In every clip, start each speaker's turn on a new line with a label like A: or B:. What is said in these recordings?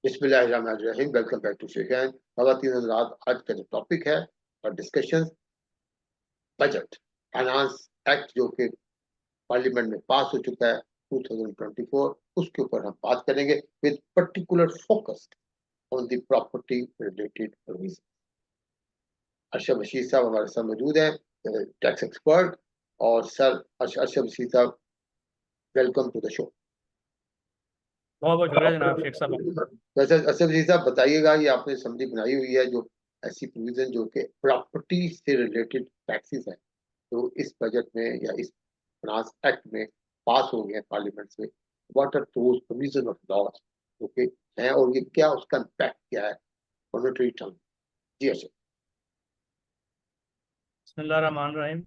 A: बिस्मिल्लाहिर्रहमानिर्रहीम। Welcome back to शेखैन। ख़वातीन हज़रात, आज का जो टॉपिक है और डिस्कशन, बजट फाइनेंस एक्ट जो कि पार्लियामेंट में पास हो चुका है 2024, उसके ऊपर हम बात करेंगे with particular focus on the property related provision. Arshad Bashir साहब हमारे साथ मौजूद हैं, टैक्स एक्सपर्ट। और सर अरशद बशीर साहब, वेलकम टू द शो।
B: बहुत बहुत शुक्रिया जनाब शेख साहब।
A: वैसे असफ जी साहब बताइएगा, ये आपने समझी बनाई हुई है जो ऐसी प्रोविजन जो कि प्रॉपर्टी से रिलेटेड टैक्सेस है, तो इस बजट में या इस फाइनेंस एक्ट में पास हो गए पार्लियामेंट से। What are those provision of laws जो कि हैं, और ये क्या उसका इम्पैक्ट क्या है मॉनेटरी टर्म? जी अच्छा।
B: बिस्मिल्लाहिर्रहमानिर्रहीम।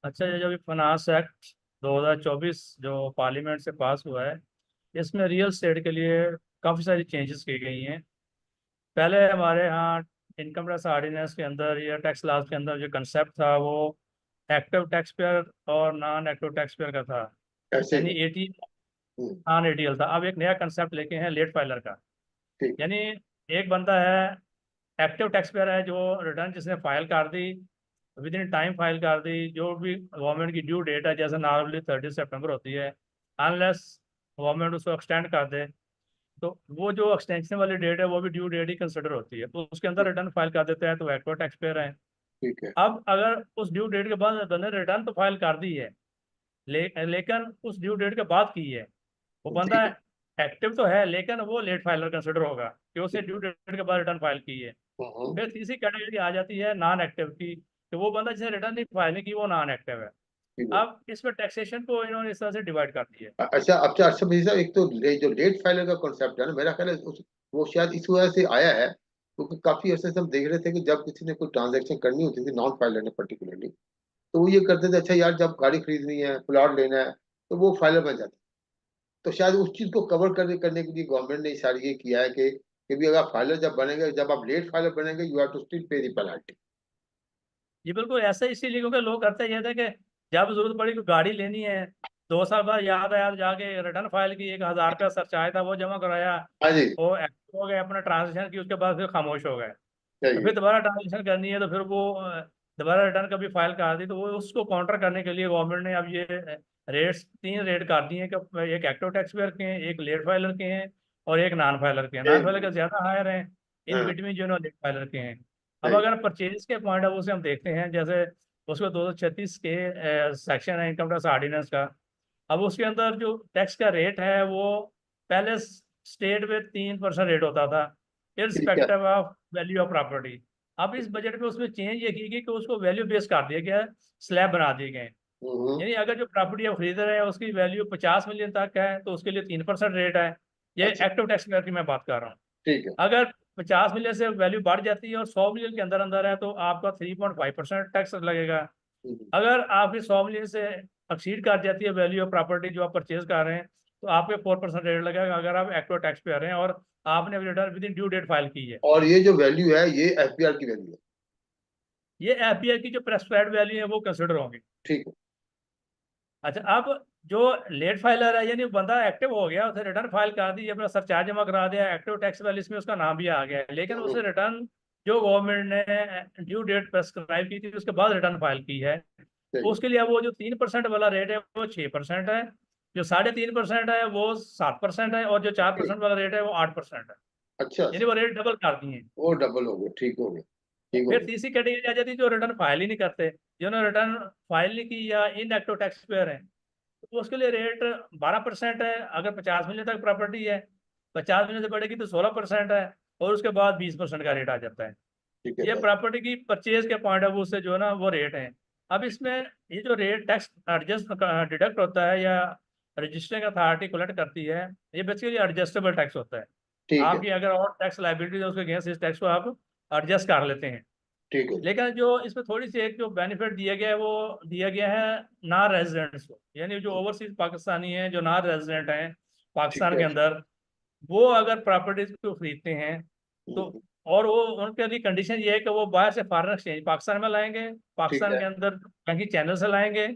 B: अच्छा, ये जो फाइनेंस एक्ट 2024 जो पार्लियामेंट से पास हुआ है, इसमें रियल एस्टेट के लिए काफ़ी सारी चेंजेस की गई हैं। पहले हमारे यहाँ इनकम टैक्स ऑर्डिनेंस के अंदर या टैक्स लॉज के अंदर जो कंसेप्ट था वो एक्टिव टैक्स पेयर और नॉन एक्टिव टैक्स पेयर का था,
A: ऐसे ही
B: यानी
A: है।
B: एटी नॉन एटीएल था। अब एक नया कंसेप्ट लेके हैं लेट फाइलर का,
A: ठीक है।
B: यानी एक बंदा है एक्टिव टैक्स पेयर है जो रिटर्न जिसने फाइल कर दी, विद इन टाइम फाइल कर दी, जो भी गवर्नमेंट की ड्यू डेट है, जैसे नॉर्मली 30 सितंबर होती है, अनलेस गवर्नमेंट उसको एक्सटेंड कर दे, तो वो जो एक्सटेंशन वाली डेट है वो भी ड्यू डेट ही कंसिडर होती है, तो उसके अंदर रिटर्न फाइल कर देते हैं, तो एक्टिव टैक्स पेयर है।
A: ठीक है।
B: अब अगर उस ड्यू डेट के बाद बंदे ने रिटर्न तो फाइल कर दी है, लेकिन उस ड्यू डेट के बाद की है, वो बंदा
A: ठीक है।
B: एक्टिव तो है लेकिन वो लेट फाइलर कंसिडर होगा कि उसने ड्यू डेट के बाद रिटर्न फाइल की है।
A: हम्म।
B: फिर तीसरी कैटेगरी आ जाती है नॉन एक्टिव की, कि वो बंदा जिसने रिटर्न नहीं फाइल नहीं की वो नॉन एक्टिव है।
A: ठीक है।
B: अब इसमें टैक्सेशन को इन्होंने इस तरह से डिवाइड कर दिया है।
A: अच्छा, अच्छा, अच्छा भाई साहब, एक तो जो लेट फाइलर का कॉन्सेप्ट है ना, मेरा ख्याल है वो शायद इस वजह से आया है क्योंकि काफी अर्से से हम देख रहे थे कि जब किसी ने कोई ट्रांजैक्शन करनी होती थी नॉन फाइलर ने पर्टिकुलरली, तो वो ये करते थे, अच्छा यार जब गाड़ी खरीदनी है, प्लॉट लेना है, तो वो फाइलर बन जाते। तो शायद उस चीज को कवर करने के लिए गवर्नमेंट ने इशारा ये किया है कि भी अगर फाइलर जब बनेंगे, जब आप लेट फाइलर बनेंगे, यू हैव टू स्टिल पे द पेनल्टी।
B: ये बिल्कुल ऐसा ही, इसीलिए क्योंकि लोग करते ये थे कि जब जरूरत पड़ी कोई गाड़ी लेनी है, 2 साल बाद याद आया तो जाके रिटर्न फाइल की, 1,000 रुपया सरचार्ज आया था वो जमा कराया,
A: हाँ जी।
B: वो एक्टिव हो गए, अपना ट्रांजेक्शन की, उसके बाद फिर खामोश हो गए। तो
A: सही है।
B: फिर दोबारा ट्रांजेक्शन करनी है तो फिर वो दोबारा रिटर्न कभी फाइल कर दी, तो वो उसको काउंटर करने के लिए गवर्नमेंट ने अब ये रेट्स 3 रेट कर दिए हैं कि एक एक्टिव टैक्स पेयर के हैं, एक लेट फाइलर के हैं, और एक नॉन फाइलर के हैं। नॉन फाइलर का ज़्यादा हायर है, इन
A: हाँ।
B: बिटवीन जो है लेट फाइलर के हैं। अब
A: सही।
B: अगर परचेज के पॉइंट ऑफ व्यू से हम देखते हैं, जैसे उसको 236 के सेक्शन है इनकम टैक्स ऑर्डिनेंस का। अब उसके अंदर जो टैक्स का रेट है वो पहले स्टेट में 3% रेट होता था,
A: ठीक है।
B: Irrespective of value of property. अब इस बजट में उसमें चेंज ये की गई कि उसको वैल्यू बेस कर दिया गया है, स्लैब बना दिए गए हैं।
A: हम्म।
B: यानी अगर जो प्रॉपर्टी आप खरीद रहे हैं उसकी वैल्यू 50 मिलियन तक है तो उसके लिए 3% रेट है। ये
A: अच्छा।
B: एक्टिव टैक्स पेयर की मैं बात कर रहा हूँ।
A: ठीक है।
B: अगर 50 मिलियन से वैल्यू बढ़ जाती है और 100 मिलियन के अंदर अंदर है तो आपका 3.5% टैक्स लगेगा।
A: हम्म।
B: अगर आपकी 100 मिलियन से एक्सीड कर जाती है वैल्यू ऑफ प्रॉपर्टी जो आप परचेज कर रहे हैं, तो आपके 4% रेट लगेगा अगर आप एक्टिव टैक्स पे आ रहे हैं और आपने return within due date file की है।
A: और ये जो वैल्यू है ये एफबीआर की वैल्यू है?
B: ये एफबीआई की जो प्रेस्क्राइब्ड वैल्यू है वो कंसिडर होंगी।
A: ठीक है।
B: अच्छा, अब जो लेट फाइलर है, यानी बंदा एक्टिव हो गया, उसे रिटर्न फाइल कर दी, अपना सरचार्ज जमा करा दिया, एक्टिव टैक्स वाली इसमें उसका नाम भी आ गया है, लेकिन उसे रिटर्न जो गवर्नमेंट ने ड्यू डेट प्रेस्क्राइब की थी उसके बाद रिटर्न फाइल की है,
A: सही है।
B: उसके लिए अब वो जो 3% वाला रेट है वो 6% है, जो 3.5% है वो 7% है, और जो चार
A: ठीक।
B: परसेंट वाला रेट है वो 8% है।
A: अच्छा
B: यानी
A: अच्छा।
B: वो रेट डबल कर दिए हैं।
A: वो डबल हो गया, ठीक हो गया। ठीक हो
B: फिर
A: गया।
B: तीसरी कैटेगरी आ जाती है जो रिटर्न फाइल ही नहीं करते, जिन्होंने रिटर्न फाइल नहीं की या इनएक्टिव टैक्स पेयर है, तो उसके लिए रेट 12% है अगर 50 मिलियन तक प्रॉपर्टी है, 50 मिलियन से बढ़ेगी तो 16% है, और उसके बाद 20% का रेट आ जाता है।
A: ठीक है
B: ये
A: सर।
B: प्रॉपर्टी की परचेज के पॉइंट ऑफ व्यू से जो है ना वो रेट है। अब इसमें ये जो रेट टैक्स एडजस्ट डिडक्ट होता है या रजिस्टरिंग अथॉरिटी कलेक्ट करती है, ये बेसिकली एडजस्टेबल टैक्स होता है।
A: ठीक है।
B: आपकी अगर और टैक्स लाइबिलिटी है उसके अगेंस्ट इस टैक्स को आप एडजस्ट कर लेते हैं।
A: ठीक है।
B: लेकिन जो इसमें थोड़ी सी एक जो बेनिफिट दिया गया है वो दिया गया है नॉन रेजिडेंट्स को, यानी जो ओवरसीज पाकिस्तानी हैं जो नॉन रेजिडेंट हैं
A: ठीक
B: पाकिस्तान के
A: है।
B: अंदर, वो अगर प्रॉपर्टीज को खरीदते हैं तो,
A: हम्म।
B: और वो उनके लिए कंडीशन ये है कि वो बाहर से फॉरेन एक्सचेंज पाकिस्तान में लाएंगे,
A: ठीक
B: पाकिस्तान
A: है।
B: के अंदर बैंकिंग चैनल से लाएंगे,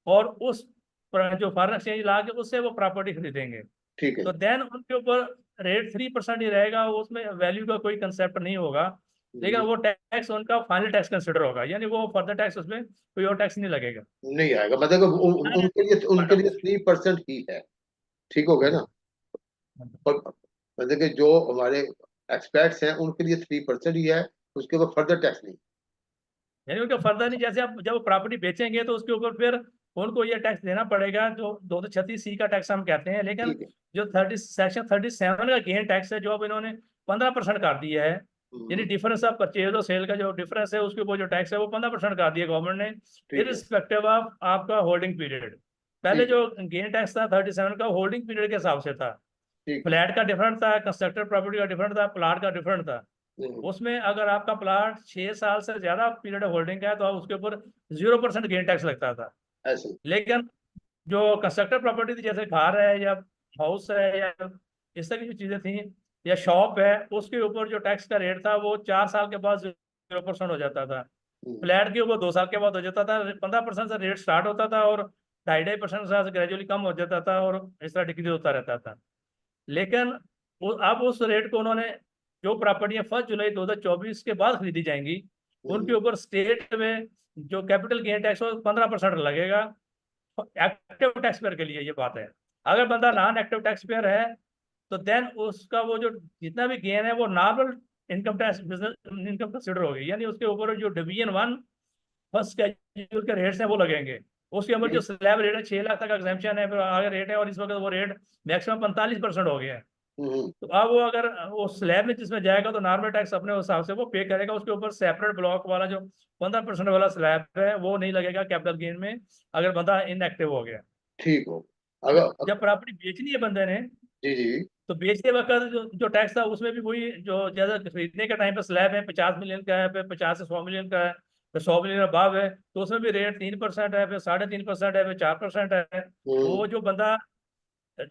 B: और उस जो फॉरेन एक्सचेंज ला के उससे वो प्रॉपर्टी खरीदेंगे,
A: ठीक है।
B: तो देन उनके ऊपर रेट 3% ही रहेगा, उसमें वैल्यू का कोई कंसेप्ट नहीं होगा, लेकिन वो टैक्स उनका फाइनल टैक्स कंसिडर होगा, यानी वो फर्दर टैक्स उसमें कोई और टैक्स नहीं लगेगा।
A: नहीं आएगा, मतलब उनके लिए 3% ही है। ठीक हो गया ना? पर मतलब कि जो हमारे एक्सपर्ट्स हैं उनके लिए 3% ही है, उसके ऊपर फर्दर टैक्स नहीं।
B: यानी उनका फर्दर नहीं, जैसे आप जब प्रॉपर्टी बेचेंगे तो उसके ऊपर फिर उनको ये टैक्स देना पड़ेगा, जो 236C का टैक्स हम कहते हैं, लेकिन
A: ठीक है।
B: जो सेक्शन 37 का गेन टैक्स है, जो अब इन्होंने 15% कर दिया है, यानी डिफरेंस ऑफ परचेज और सेल का जो डिफरेंस है उसके ऊपर जो टैक्स है वो 15% कर दिया गवर्नमेंट ने,
A: ठीक है।
B: इरिस्पेक्टिव ऑफ आपका होल्डिंग पीरियड। पहले
A: ठीक है।
B: जो गेन टैक्स था 37 का होल्डिंग पीरियड के हिसाब से था,
A: ठीक है।
B: फ्लैट का डिफरेंट था, कंस्ट्रक्टेड प्रॉपर्टी का डिफरेंट था, प्लाट का डिफरेंट था। उसमें अगर आपका प्लाट 6 साल से ज्यादा पीरियड होल्डिंग का है तो आप उसके ऊपर 0% गेन टैक्स लगता था।
A: ऐसे।
B: लेकिन जो कंस्ट्रक्टेड प्रॉपर्टी थी, जैसे घर है या हाउस है या इस तरह की जो चीजें थी या शॉप है, उसके ऊपर जो टैक्स का रेट था वो 4 साल के बाद 0% हो जाता था। फ्लैट के ऊपर 2 साल के बाद हो जाता था, 15% से रेट स्टार्ट होता था और 2.5% से ग्रेजुअली कम हो जाता था और इस तरह डिक्रीज होता रहता था। लेकिन अब उस रेट को उन्होंने, जो प्रॉपर्टियां 1 जुलाई 2024 के बाद खरीदी जाएंगी उनके ऊपर स्टेट में जो कैपिटल गेन टैक्स हो 15% लगेगा। एक्टिव टैक्स पेयर के लिए ये बात है। अगर बंदा नॉन एक्टिव टैक्स पेयर है तो देन उसका वो जो जितना भी गेन है वो normal income tax business income consider होगी, यानी उसके ऊपर जो डिवीजन 1 फर्स्ट कैजुअल के रेट्स हैं वो लगेंगे। उसके ऊपर जो स्लैब रेट है 6 लाख तक एग्जेम्पशन है, फिर आगे रेट है, और इस वक्त वो रेट मैक्सिमम 45% हो गया है। तो अब वो अगर वो स्लैब में जिसमें जाएगा तो नॉर्मल टैक्स अपने हिसाब से वो पे करेगा, उसके ऊपर सेपरेट ब्लॉक वाला जो 15% वाला स्लैब है वो नहीं लगेगा कैपिटल गेन में, अगर बंदा इनएक्टिव हो गया।
A: ठीक हो।
B: जब
A: अगर
B: जब प्रॉपर्टी बेचनी है बंदे ने,
A: जी जी।
B: तो बेचते वक्त जो टैक्स था उसमें भी वही, जो जैसे खरीदने के टाइम पे स्लैब है 50 मिलियन का है, फिर 50 से 100 मिलियन का है, फिर 100 मिलियन अभाव है, तो उसमें भी रेट 3% है, फिर 3.5% है, फिर 4% है। वो जो बंदा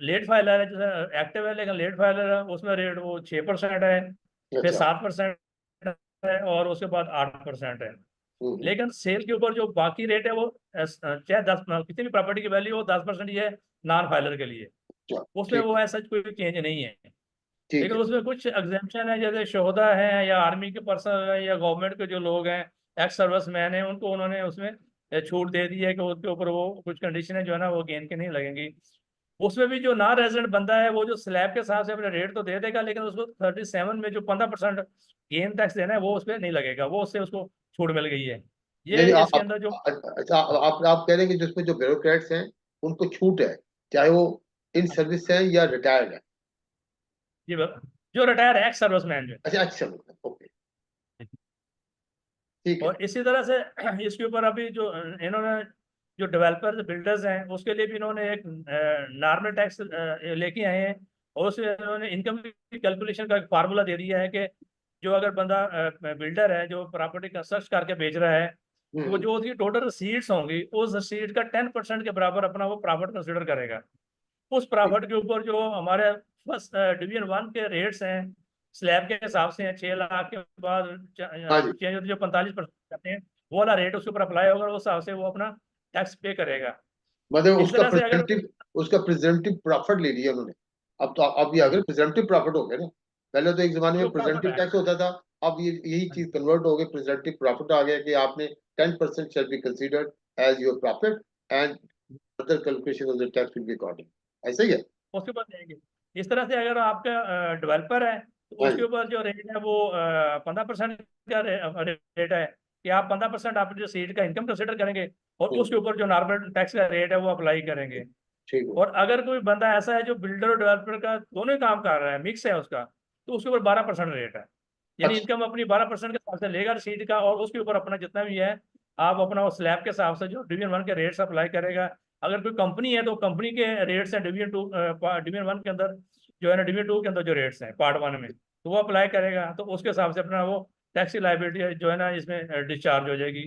B: लेट फाइलर है, जैसे एक्टिव है लेकिन लेट फाइलर है, उसमें रेट वो 6% है, फिर
A: अच्छा।
B: 7% है, और उसके बाद 8% है। लेकिन सेल के ऊपर जो बाकी रेट है वो चाहे 10 किसी भी प्रॉपर्टी की वैल्यू हो 10% ही है नॉन फाइलर के लिए,
A: अच्छा,
B: उसमें
A: ठीक
B: वो
A: है।
B: ऐसा कोई चेंज नहीं है।
A: ठीक
B: लेकिन
A: है।
B: उसमें कुछ एग्जाम्पशन है, जैसे शोहदा है या आर्मी के पर्सन है या गवर्नमेंट के जो लोग हैं, एक्स सर्विस मैन है, उनको उन्होंने उसमें छूट दे दी है कि उसके ऊपर वो कुछ कंडीशनें जो है ना वो गेन के नहीं लगेंगी। उसमें भी जो नॉन रेजिडेंट बंदा है वो जो स्लैब के हिसाब से अपने रेट तो दे देगा, लेकिन उसको 37 में जो 15% गेन टैक्स देना है वो उसमें नहीं लगेगा, वो उससे उसको छूट मिल गई है। ये
A: यानी
B: इसके अंदर जो
A: अच्छा, आप कह रहे हैं कि जिसमें जो ब्यूरोक्रेट्स हैं उनको छूट है, चाहे वो इन सर्विस हैं या रिटायर्ड है।
B: ये जो रिटायर है एक्स सर्विस मैन जो
A: अच्छा अच्छा, ओके।
B: है।
A: ठीक है।
B: और इसी तरह से इसके ऊपर अभी जो इन्होंने जो डेवलपर्स बिल्डर्स हैं उसके लिए भी इन्होंने एक नॉर्मल टैक्स लेके आए हैं, और उसमें इन्होंने इनकम की कैलकुलेशन का एक फार्मूला दे दिया है कि जो अगर बंदा बिल्डर है जो प्रॉपर्टी कंस्ट्रक्ट करके बेच रहा है, तो वो जो उसकी टोटल रसीट्स होंगी उस रसीट का 10% के बराबर अपना वो प्रॉफिट कंसिडर करेगा। उस प्रॉफिट के ऊपर जो हमारे फर्स्ट डिवीजन 1 के रेट्स हैं स्लैब के हिसाब से हैं, 6 लाख के बाद
A: हाँ जी।
B: चेंज होते जो 45% जाते हैं, वो वाला रेट उसके ऊपर अप्लाई होगा, उस हिसाब से वो अपना टैक्स पे करेगा।
A: मतलब
B: इस तरह से अगर
A: उसका प्रेजेंटिव प्रॉफिट ले लिया उन्होंने। अब ये अगर प्रेजेंटिव प्रॉफिट हो गया ना, पहले तो एक जमाने
B: जो
A: में
B: प्रॉफिट
A: प्रेजेंटिव
B: है,
A: टैक्स होता था, अब ये यही चीज कन्वर्ट हो गई, प्रेजेंटिव प्रॉफिट आ गया कि आपने 10% shall be considered as your profit and other calculation of the tax will be according. ऐसा ही है।
B: उसके ऊपर देंगे। इस तरह से अगर आपका डेवलपर है तो
A: हाँ
B: उसके
A: जी।
B: ऊपर जो रेट है वो 15% का रेट है, कि आप 15% आप जो सीट का इनकम कंसिडर करेंगे और उसके
A: हम्म,
B: ऊपर जो नॉर्मल टैक्स का रेट है वो अप्लाई करेंगे।
A: ठीक हो।
B: और अगर कोई बंदा ऐसा है जो बिल्डर और डेवलपर का दोनों ही काम कर रहा है, मिक्स है उसका, तो उसके ऊपर 12% रेट है, यानी
A: अच्छा
B: इनकम अपनी 12% के हिसाब से लेगा रसीद का, और उसके ऊपर अपना जितना भी है आप अपना वो स्लैब के हिसाब से जो डिवीजन 1 के रेट्स अप्लाई करेगा। अगर कोई कंपनी है तो कंपनी के रेट्स हैं डिवीजन 1 के अंदर, जो है ना डिवीजन 2 के अंदर जो रेट्स हैं पार्ट 1 में, तो वो अप्लाई करेगा, तो उसके हिसाब से अपना वो टैक्स लाइबिलिटी जो है ना इसमें डिस्चार्ज हो जाएगी,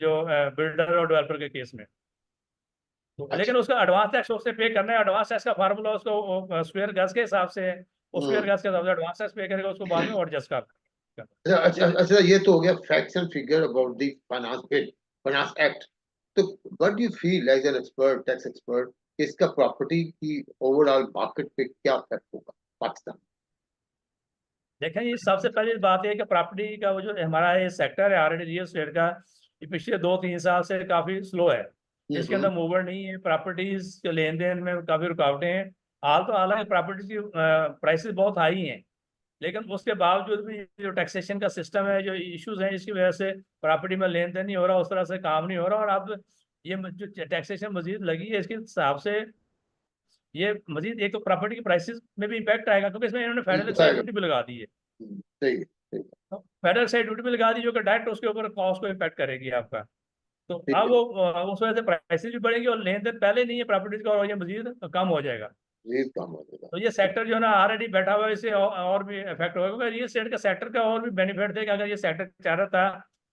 B: जो बिल्डर और डेवलपर के केस में। तो
A: अच्छा।
B: लेकिन उसका एडवांस टैक्स उससे पे करना है, एडवांस टैक्स का फार्मूला उसको स्क्वायर गज के हिसाब से है, उस स्क्वायर गज के हिसाब से एडवांस टैक्स पे करेगा, उसको बाद में और एडजस्ट कर।
A: अच्छा अच्छा अच्छा, ये तो हो गया facts and figure about the finance bill, finance act. तो what do you feel as an expert, tax expert, इसका प्रॉपर्टी की ओवरऑल मार्केट पे क्या इफेक्ट होगा पाकिस्तान?
B: देखें, ये सबसे पहली बात है कि प्रॉपर्टी का वो जो हमारा ये सेक्टर है ऑलरेडी रियल एस्टेट का, ये पिछले 2-3 साल से काफी स्लो है। इसके अंदर मूवर नहीं है, प्रॉपर्टीज के लेन देन में काफी रुकावटें हैं। हालांकि प्रॉपर्टीज की प्राइसेस बहुत हाई हैं, लेकिन उसके बावजूद भी जो टैक्सेशन का सिस्टम है, जो इश्यूज हैं, इसकी वजह से प्रॉपर्टी में लेन देन नहीं हो रहा, उस तरह से काम नहीं हो रहा। और अब ये जो टैक्सेशन मजीद लगी है, इसके हिसाब से ये मजीद एक तो प्रॉपर्टी की प्राइसेस में भी इम्पैक्ट आएगा, क्योंकि इसमें इन्होंने फेडरल एक्साइज ड्यूटी भी लगा दी है।
A: सही है, सही है,
B: तो फेडरल एक्साइज ड्यूटी भी लगा दी, जो कि डायरेक्ट उसके ऊपर कॉस्ट को इम्पैक्ट करेगी आपका। तो
A: ठीक
B: अब
A: है,
B: वो उस वजह से प्राइसेस भी बढ़ेगी और लेन देन पहले नहीं है प्रॉपर्टीज का, और ये मजीद कम हो जाएगा।
A: ये काम हो जाएगा।
B: तो ये सेक्टर जो है ना ऑलरेडी बैठा हुआ है, इससे और भी इफेक्ट होगा, क्योंकि रियल एस्टेट का सेक्टर का और भी बेनिफिट थे कि अगर ये सेक्टर चाह रहा था,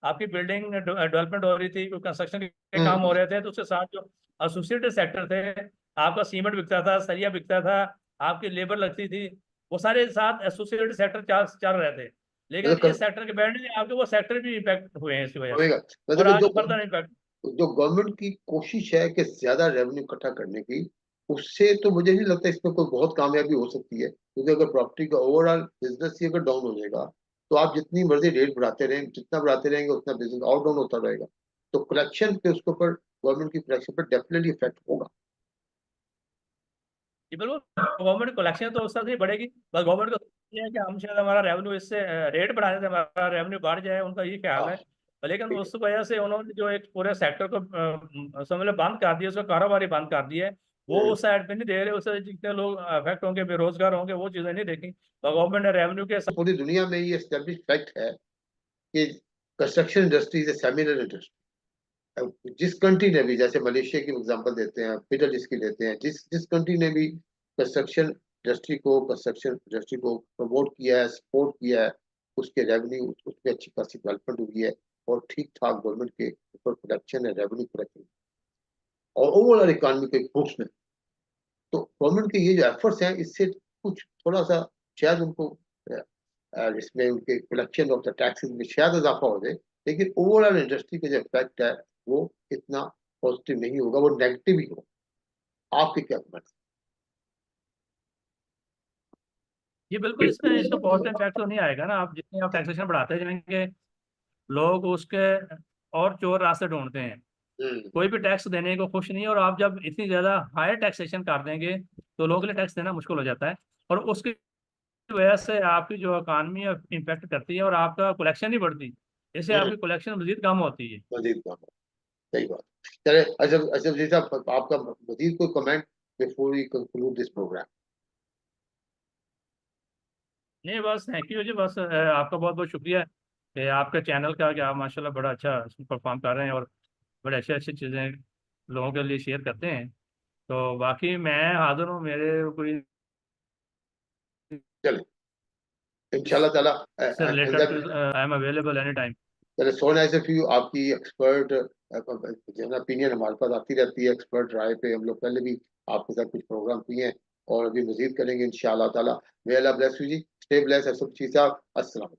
B: आपकी बिल्डिंग डेवलपमेंट हो रही थी, कोई कंस्ट्रक्शन के काम हो रहे थे, तो उसके साथ जो एसोसिएटेड सेक्टर थे, आपका सीमेंट बिकता था, सरिया बिकता था, आपकी लेबर लगती थी, वो सारे साथ एसोसिएटेड सेक्टर चल रहे थे। लेकिन
A: मतलब
B: इस सेक्टर के बैठने से आपके वो सेक्टर भी इम्पैक्ट हुए हैं इसकी वजह से,
A: होएगा,
B: और
A: मतलब
B: आगे फर्दर इम्पैक्ट।
A: जो गवर्नमेंट की कोशिश है कि ज्यादा रेवेन्यू इकट्ठा करने की, उससे तो मुझे नहीं लगता इसमें कोई बहुत कामयाबी हो सकती है, क्योंकि अगर प्रॉपर्टी का ओवरऑल बिजनेस ही अगर डाउन हो जाएगा, तो आप जितनी मर्जी रेट बढ़ाते रहेंगे, जितना बढ़ाते रहेंगे उतना बिजनेस और डाउन होता रहेगा। तो कलेक्शन पे उसके ऊपर, गवर्नमेंट की कलेक्शन पर डेफिनेटली इफेक्ट होगा।
B: जी बिल्कुल, गवर्नमेंट कलेक्शन तो उस तरह से ही बढ़ेगी, बस गवर्नमेंट को ये है कि हम शायद हमारा रेवेन्यू इससे रेट बढ़ाने से हमारा रेवेन्यू बढ़ जाए, उनका ये ख्याल है।
A: हाँ,
B: लेकिन
A: ठीक है,
B: उस वजह से उन्होंने जो एक पूरे सेक्टर को समझ लो बंद कर दिया, उसका कारोबार ही बंद कर दिया है। वो
A: हम्म,
B: उस साइड पे नहीं दे रहे, उससे जितने लोग अफेक्ट होंगे, बेरोजगार होंगे, वो चीजें नहीं देखी। तो गवर्नमेंट ने रेवेन्यू के साथ।
A: पूरी दुनिया में ये एस्टेब्लिश फैक्ट है कि construction industry is a seminal industry. जिस कंट्री ने भी, जैसे मलेशिया की एग्जांपल देते हैं, मिडल ईस्ट की लेते हैं, जिस जिस कंट्री ने भी कंस्ट्रक्शन इंडस्ट्री को प्रमोट किया है, सपोर्ट किया है, उसके रेवेन्यू, उसमें अच्छी खासी डेवलपमेंट हुई है, और ठीक ठाक गवर्नमेंट के ऊपर प्रोडक्शन है, रेवेन्यू कलेक्शन और ओवरऑल इकोनॉमी के ग्रुप्स में। तो गवर्नमेंट के ये जो एफर्ट्स हैं, इससे कुछ थोड़ा सा शायद उनको इसमें उनके कलेक्शन ऑफ द टैक्सेस में शायद इजाफा हो जाए, लेकिन ओवरऑल इंडस्ट्री का जो इफेक्ट है वो इतना पॉजिटिव नहीं होगा, वो नेगेटिव ही होगा। आपके क्या कमेंट?
B: ये बिल्कुल, इसमें इसका पॉजिटिव इम्पैक्ट तो नहीं आएगा ना। आप जितने आप टैक्सेशन बढ़ाते जाएंगे, लोग उसके और चोर रास्ते ढूंढते हैं, कोई भी टैक्स देने को खुश नहीं है। और आप जब इतनी ज्यादा हायर टैक्सेशन कर देंगे, तो लोगों के लिए टैक्स देना मुश्किल हो जाता है, और उसकी वजह से आपकी जो इकानमी है इम्पैक्ट करती है, और आपका कलेक्शन नहीं बढ़ती, इससे आपकी कलेक्शन मजीद कम होती है।
A: मजीद काम है, सही बात। चले, अजब अजब जी साहब, आपका मजीद कोई comment before we conclude this programme?
B: नहीं बस थैंक यू जी, बस आपका बहुत बहुत शुक्रिया कि आपके चैनल का, कि आप माशाल्लाह बड़ा अच्छा परफॉर्म कर रहे हैं, और बड़े अच्छे अच्छी चीज़ें लोगों के लिए शेयर करते हैं। तो बाकी मैं हाजिर हूँ, मेरे कोई
A: चले, इंशाल्लाह ताला
B: से
A: and
B: related
A: that,
B: to I am available any time.
A: चले, सो नाइस ऑफ यू। आपकी एक्सपर्ट जो है ना ओपिनियन हमारे पास आती रहती है, एक्सपर्ट राय पे हम लोग पहले भी आपके साथ कुछ प्रोग्राम किए हैं और अभी मजीद करेंगे इंशाल्लाह ताला। May Allah bless you ji, stay bless, सब चीज़। अस्सलाम।